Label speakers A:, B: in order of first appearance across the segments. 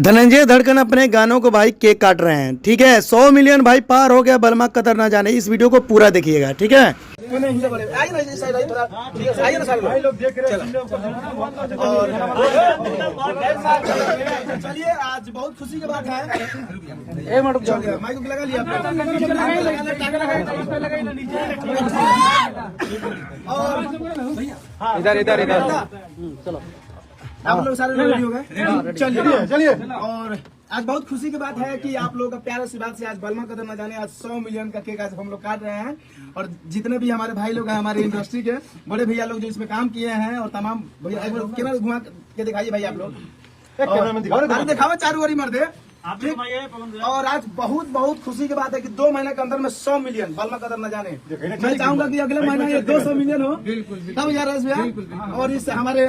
A: धनंजय धड़कन अपने गानों को भाई केक काट रहे हैं। ठीक है, 100 मिलियन भाई पार हो गया, बलमा कतर ना जाने। इस वीडियो को पूरा देखिएगा। ठीक है,
B: चलिए आज बहुत खुशी की बात है। माइक लगा लिया
C: इधर इधर इधर
B: चलो, आप लोग सारे रेडी हो गए? चलिए चलिए। और आज बहुत खुशी की बात है कि आप लोग का प्यार आशीर्वाद से आज बलमा कदर न जाने आज 100 मिलियन का केक आज हम लोग काट रहे हैं। और जितने भी हमारे भाई लोग हैं, हमारे इंडस्ट्री के बड़े भैया लोग जो इसमें काम किए हैं, और तमाम भैया एक बार कैमरा घुमा के दिखाइए भाई आप लोग, दिखाओ चारों ओर मर दे। और आज बहुत बहुत खुशी की बात है कि 2 महीने के अंदर में 100 मिलियन बलमा कदर न जाने। मैं चाहूंगा कि अगले महीना ये 200 मिलियन हो, तब यार राजेश भैया। और इस हमारे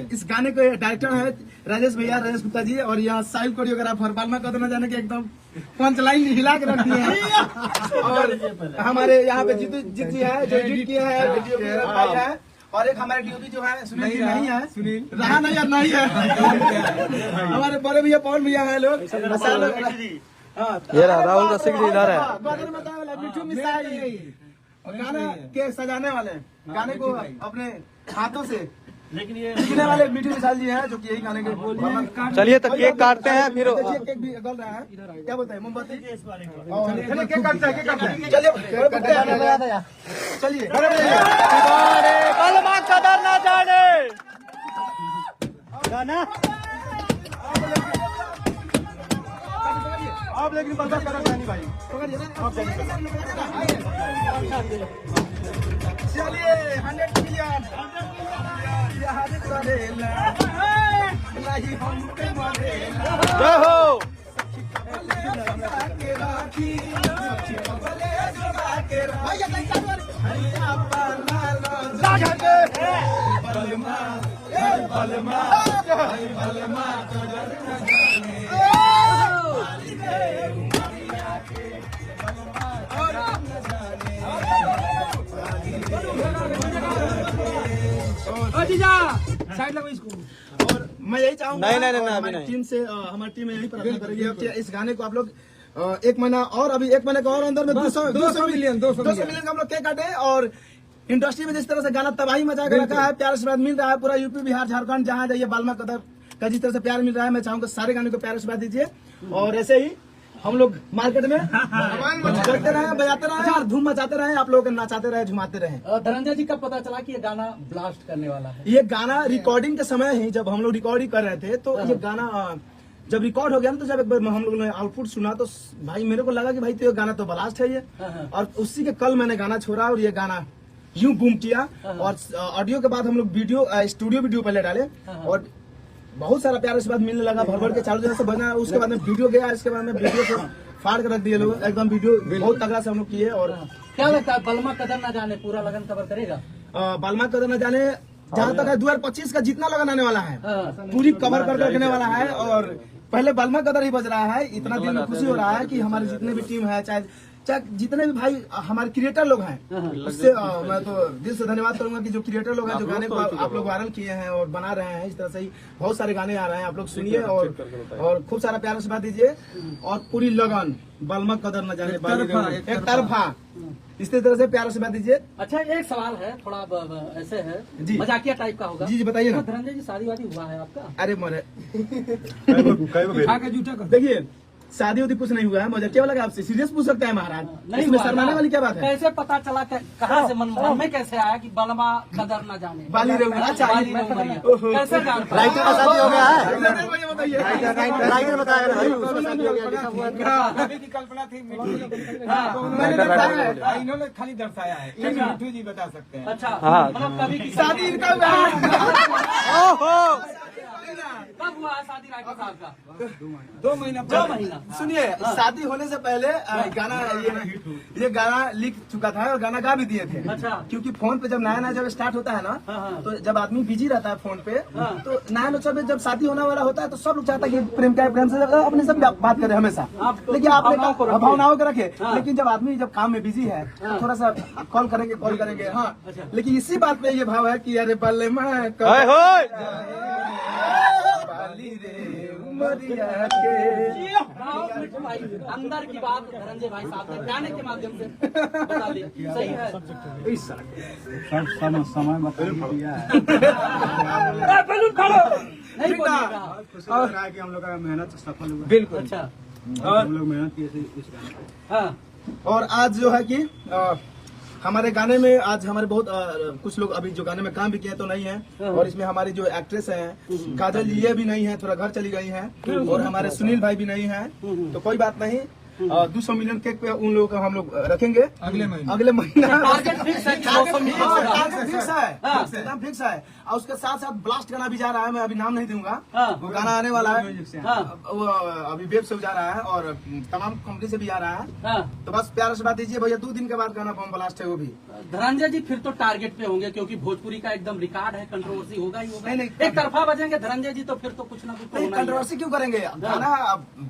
B: इस गाने के डायरेक्टर है राजेश भैया, राजेश गुप्ता जी। और यहाँ साहिल कोरियोग्राफर बलमा कदर न जाने के एकदम पंच लाइन हिला के रख दिए हैं। और हमारे यहाँ पे जीत जी है जो एडिट किया है, वीडियो भाई है। और एक हमारे ड्यूटी जो है सुनील जी नहीं है, रहा नहीं यार नहीं है। हमारे बड़े भैया पवन भैया है लोग।
C: ये राहुल रसिक जी इधर है।
B: मिठू मिसाई और गाना के सजाने वाले, गाने को अपने हाथों से लिखने वाले मिठू मिसाई जी हैं, जो कि यही गाने के।
C: चलिए तो केक काटते हैं फिर।
B: केक भी गल रहा है, क्या बोलते हैं, मोमबत्ती केक काटते हैं, केक काटते हैं। चलिए
C: बलमा कदर ना जाने गाना
B: आप, लेकिन बलमा कदर जानी भाई चलिए 100 मिलियन
C: जय हो।
B: साइड लगो इसको। और मैं यही चाहूंगा,
C: नहीं,
B: हमारी टीम से हमारी टीम यही प्रार्थना करेगी कि इस गाने को आप लोग 1 महीना और, अभी 1 महीने का और अंदर में 200 मिलियन का हम लोग केक काटे। और इंडस्ट्री में जिस तरह से गाना तबाही मचा के रखा है, प्यार आशीर्वाद मिल रहा है पूरा यूपी बिहार झारखंड जहाँ जाइए बलमा कदर का जिस तरह से प्यार मिल रहा है, मैं चाहूंगा सारे गाने को प्यार आशीर्वाद दीजिए। और ऐसे ही हम लोग मार्केट में करते रहे, बजाते रहे और धूम मचाते रहे, आप लोग नचाते रहे, झुमाते रहे।
D: धनंजय जी, कब पता चला कि ये गाना ब्लास्ट करने वाला है?
B: ये गाना रिकॉर्डिंग के समय ही, जब हम लोग रिकॉर्डिंग कर रहे थे, तो ये गाना जब रिकॉर्ड हो गया ना, तो जब एक बार हम लोग ने आउटपुट सुना, तो भाई मेरे को लगा कि भाई तो ये गाना तो ब्लास्ट है ये। और उसी के कल मैंने गाना छोड़ा और ये गाना यूं बूम किया। और ऑडियो के बाद हम लोग वीडियो स्टूडियो वीडियो पहले डाले, और बहुत सारा प्यार आशीर्वाद मिलने लगा, भर भर के चालू जगह से बना। उसके बाद में वीडियो गया, इसके बाद में वीडियो को फाड़ कर रख दिए लोग, एकदम वीडियो बहुत तगड़ा से हम लोग किए। और
D: क्या लगता है बलमा कदर ना जाने पूरा लगन कवर करेगा?
B: बलमा कदर न जाने जहाँ तक है 2025 का जितना लगन आने वाला है पूरी कवर कर रखने वाला है। और पहले बलमा कदर ही बज रहा है। इतना दिल में खुशी हो रहा है कि हमारे जितने भी टीम है, चाहे जितने भी भाई हमारे क्रिएटर लोग हैं, उससे मैं तो दिल से धन्यवाद करूंगा कि जो क्रिएटर लोग हैं, जो गाने को आप लोग वायरल किए हैं और बना रहे हैं। इस तरह से ही बहुत सारे गाने आ रहे हैं, आप लोग सुनिए और खूब सारा प्यार आशीर्वाद दीजिए। और पूरी लगन बलमा कदर न जाने, एक तरफा इस तरह से प्यार आशीर्वाद दीजिए।
D: अच्छा, एक सवाल है, थोड़ा ऐसे है
B: जी,
D: मजाकिया टाइप का होगा।
B: जी बताइए ना।
D: धनंजय जी, शादी वादी हुआ है आपका?
B: अरे मरे देखिए, शादी उदी कुछ नहीं हुआ है, मजाकिया वाला आपसे सीरियस पूछ सकते हैं महाराज,
D: नहीं
B: इसमें शर्माने वाली क्या बात है?
D: कैसे पता चला, कहाँ से मन में कैसे आया कि बलमा कदर ना जाने?
B: बाली रंगरिया
D: कैसे जान पाया?
C: राइटर का शादी हो गया है।
B: बताइए
C: बताया
E: की कल्पना थी, इन्होंने खाली दर्शाया है, मिठू जी बता सकते हैं।
D: अच्छा, मतलब कभी की
B: शादी इनका हुआ है।
D: कब हुआ है शादी राइटर साहब का?
E: 2 महीना।
B: सुनिए, शादी होने से पहले गाना ये गाना लिख चुका था और गाना गा भी दिए थे।
D: अच्छा।
B: क्योंकि फोन पे जब नया जब स्टार्ट होता है ना, तो जब आदमी बिजी रहता है फोन पे, तो नया जब शादी होने वाला होता है, तो सब लोग चाहता है कि प्रेम से अपने सब बात करे हमेशा, लेकिन आपने भावनाओं को रखे। लेकिन जब आदमी जब काम में बिजी है, तो थोड़ा सा कॉल करेंगे। हाँ, लेकिन इसी बात पे ये भाव है कि अरे बल्ले मैं उमरिया के।
D: गाँव मिट्टू भाई, अंदर की बात धनंजय भाई साहब ने गाने के माध्यम से बता दी, सही है। नहीं बोलिएगा।
E: कि हम लोग का मेहनत सफल हुआ।
B: बिल्कुल।
D: अच्छा,
E: हम लोग मेहनत किए थे इस गाने पे।
D: हाँ,
B: और आज जो है कि हमारे गाने में आज हमारे बहुत कुछ लोग अभी जो गाने में काम भी किए तो नहीं है, और इसमें हमारी जो एक्ट्रेस हैं काजल जी ये भी नहीं है, थोड़ा घर चली गई हैं, और हमारे सुनील भाई भी नहीं है। तो कोई बात नहीं, 200 मिलियन केक पे उन लोगों का हम लोग रखेंगे अगले महीना।
D: टारगेट फिक्स है कि 200 मिलियन से ज्यादा।
B: टारगेट फिक्स है, एकदम फिक्स है। और उसके साथ साथ ब्लास्ट गाना भी जा रहा है, मैं अभी नाम नहीं दूंगा,
D: हाँ।
B: वो गाना आने वाला है।
D: हाँ,
B: वो अभी वेब से जा रहा है और तमाम कंपनी से भी आ रहा है।
D: हाँ।
B: तो बस प्यार से बात दीजिए भैया, 2 दिन के बाद गाना बम ब्लास्ट है वो भी।
D: धनंजय जी फिर तो टारगेट पे होंगे, क्योंकि भोजपुरी का एकदम रिकॉर्ड है, कंट्रोवर्सी होगा ही होगा।
B: नहीं,
D: एक तरफा बजेंगे धनंजय जी तो फिर तो कुछ ना कुछ तो
B: नहीं,
D: होना ही है।
B: कंट्रोवर्सी क्यों करेंगे? गाना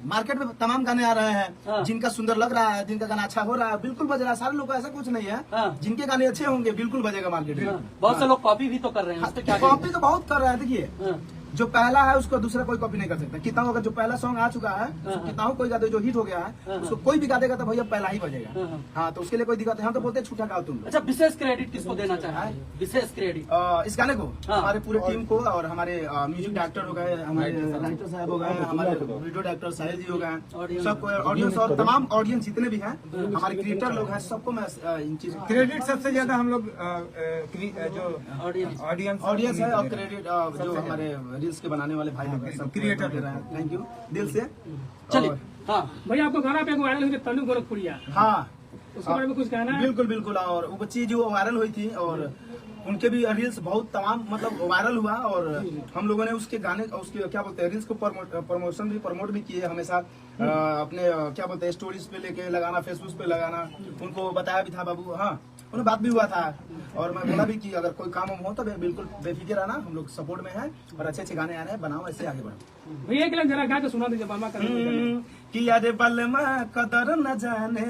B: मार्केट में तमाम गाने आ रहे
D: हाँ।
B: हैं, जिनका सुंदर लग रहा है, जिनका गाना अच्छा हो रहा है, बिल्कुल बज रहा है। सारे लोग को ऐसा कुछ नहीं है,
D: हाँ।
B: जिनके गाने अच्छे होंगे बिल्कुल बजेगा मार्केट में।
D: हाँ, बहुत से लोग कॉपी भी तो कर रहे हैं, उस पे क्या
B: कॉपी तो बहुत कर रहे हैं। देखिए,
D: हाँ,
B: जो पहला है उसको दूसरा कोई कॉपी नहीं कर सकता। कितना अगर जो पहला सॉन्ग आ चुका है, कितना कोई गा दे जो हिट हो गया है, उसको कोई भी गा देगा तो भैया पहला ही बजेगा। हाँ, तो उसके लिए कोई दिक्कत है। हम तो बोलते हैं छूटा गाओ तुम लोग।
D: अच्छा, विशेष क्रेडिट किसको देना चाहे? विशेष क्रेडिट
B: इस गाने को
D: हाँ।
B: हमारे पूरे टीम को, और हमारे म्यूजिक डायरेक्टर हो गए, हमारे राइटर साहब हो गए, हमारे वीडियो डायरेक्टर साहिल जी हो गए, सबको, ऑडियंस और तमाम ऑडियंस जितने भी हैं, हमारे क्रिएटर लोग हैं, सबको मैं इन चीजों
E: क्रेडिट सबसे ज्यादा हम लोग जो
D: ऑडियंस
B: ऑडियंस है, और क्रेडिट जो हमारे रील्स के बनाने वाले भाई लोग हैं, सब क्रिएटर दे रहे हैं। थैंक यू दिल से।
D: चलिए।
B: और-
D: हाँ,
F: भैया आपको गाना पे वायरल हुई थी तनु गोरखपुरिया,
B: हाँ,
F: उसके बारे में कुछ कहना है?
B: बिल्कुल बिल्कुल। और वो चीज वो वायरल हुई थी, और उनके भी रील्स बहुत तमाम मतलब वायरल हुआ, और हम लोगों ने उसके गाने, उसके क्या बोलते हैं, रील्स को प्रमोट भी किए हमेशा। अपने क्या बोलते हैं, स्टोरीज पे लेके लगाना, फेसबुक पे लगाना, उनको बताया भी था बाबू। हाँ, उन्हें बात भी हुआ था, और मैं बोला भी कि अगर कोई काम हो तो बिल्कुल बेफिक्र रहना, हम लोग सपोर्ट में हैं, और अच्छे अच्छे गाने आ रहे हैं, बनाओ, ऐसे आगे बढ़ो।
F: भैया एक लाख जरा गा के सुना दीजिए बलमा का।
B: कि यारे बलमा कदर न जाने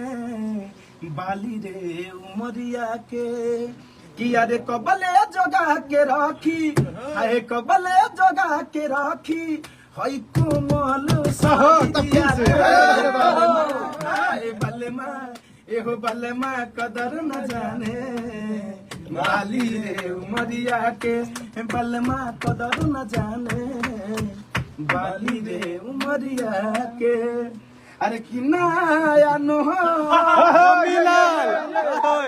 B: बाली रे उमरिया के, कि यारे कबले जोगा के राखी, हाय कबले जोगा के राखी, हाय कोमल साहिया रे, हाय बलमा एहो बलमा कदर न जाने बाली रे उमरिया के, बलमा कदर न जाने बाली रे उमरिया के। अरे किनाया नो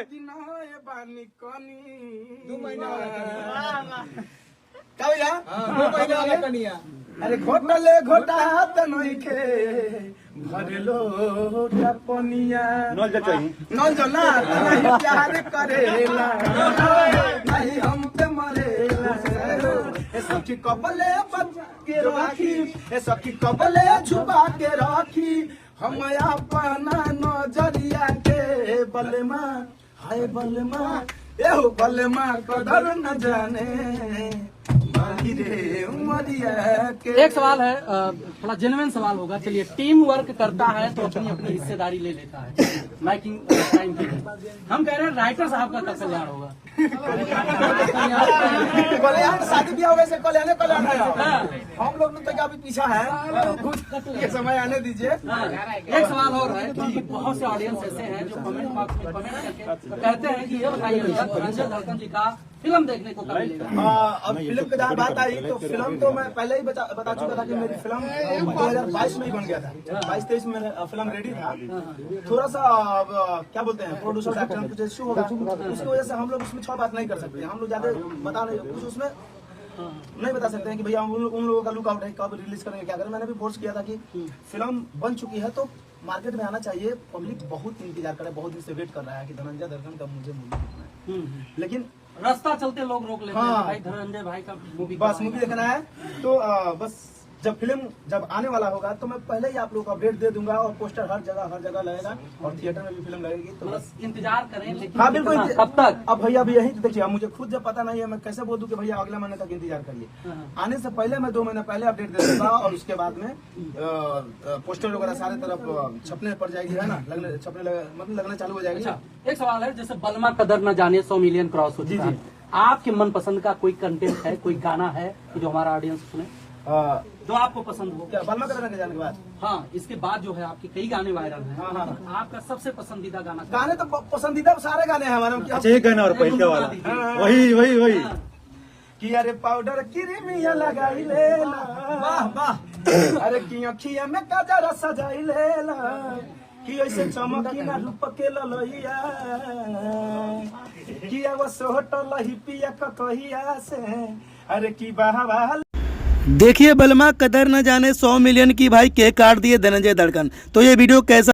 B: किनाया बानी कनी
E: 2 महीना
B: का भैया
E: 2 महीना वाला कनिया।
B: अरे घोटले घोटात नइखे भरलो टपनिया नल जो ना नहीं प्यार करेला, नहीं हम पे मरेला। ए सखी कबले बच के राखी, ए सखी कबले छुपा के राखी, हम अपना नजरिया के। बलमा हाय बलमा एहो बलमा कदर न जाने बाली रे उमरिया के।
D: एक सवाल है, थोड़ा जेन्युइन सवाल होगा। चलिए, टीम वर्क करता है तो अपनी अपनी हिस्सेदारी ले लेता है मैकिंग टाइम की। हम कह रहे हैं राइटर साहब का कब कल्याण होगा?
B: कल्याण शादी ब्याह वैसे कल्याण है। हम लोग तो अभी पीछा है, ये समय आने दीजिए।
D: एक सवाल और है कि बहुत से ऑडियंस ऐसे हैं जो कमेंट बॉक्स में कमेंट करके कहते हैं कि ये बताइए भैया, धनंजय धड़कन जी का फिल्म देखने को कब मिलेगा?
B: अब फिल्म की जहाँ बात आई तो फिल्म तो मैं पहले ही बता चुका था कि मेरी फिल्म 2022 में ही बन गया था। 22-23 में फिल्म रेडी था। थोड़ा सा क्या बोलते हैं, प्रोड्यूसर डायरेक्टर में कुछ इश्यू होगा, उसकी वजह से हम लोग उसमें 6 बात नहीं कर सकते। हम लोग ज्यादा बता नहीं, कुछ उसमें नहीं बता सकते हैं कि भैया उन लोगों का लुक आउट है, कब रिलीज करेंगे, क्या करें। मैंने भी फोर्स किया था कि फिल्म बन चुकी है तो मार्केट में आना चाहिए। पब्लिक बहुत इंतजार कर रहा है, बहुत दिन से वेट कर रहा है कि धनंजय धड़कन का मुझे मूवी देखना है। लेकिन
D: रास्ता चलते लोग रोक लेते हैं
B: हाँ।
D: कि भाई धनंजय भाई का मूवी
B: बस मूवी देखना है तो बस जब फिल्म जब आने वाला होगा तो मैं पहले ही आप लोग को अपडेट दे दूंगा, और पोस्टर हर जगह लगेगा, और थिएटर में भी फिल्म लगेगी। तो बस
D: इंतजार करें, लेकिन
B: हाँ बिल्कुल।
D: कितना? कब तक?
B: अब भैया अभी यही तो देखिए, मुझे खुद जब पता नहीं है मैं कैसे बोल दूं कि भैया अगले महीने तक इंतजार करिए। आने से पहले मैं 2 महीने पहले अपडेट दे दूंगा, और उसके बाद में पोस्टर वगैरह सारे तरफ छपने पड़ जाएगी, है ना, मतलब लगने चालू हो जाएगी।
D: अच्छा, एक सवाल है, जैसे बलमा कदर न जाने 100 मिलियन क्रॉस हो चुका है, आपके मनपसंद का कोई कंटेंट है, कोई गाना है कि जो हमारा ऑडियंस सुने? जो आपको पसंद हो।
B: क्या बलमा कदर के जाने के बाद?
D: हाँ, इसके बाद जो है आपके कई गाने वायरल हैं।
B: हाँ, हाँ।
D: तो आपका सबसे पसंदीदा गाना
B: गाने तो पसंदीदा सारे गाने हैं हमारे।
C: अच्छा एक गाना और पहले वाला वही
B: कि अरे पाउडर क्रीमिया लगाई लेला, वाह वाह, अरे की अखिया में काजर सजाई लेला, कि ऐसे चमकी ना रूप के ललैया, कि अब सोहट लही पिया कहिया से, अरे की बाहर।
A: देखिए बलमा कदर न जाने 100 मिलियन की भाई केक काट दिए धनंजय धड़कन। तो ये वीडियो कैसा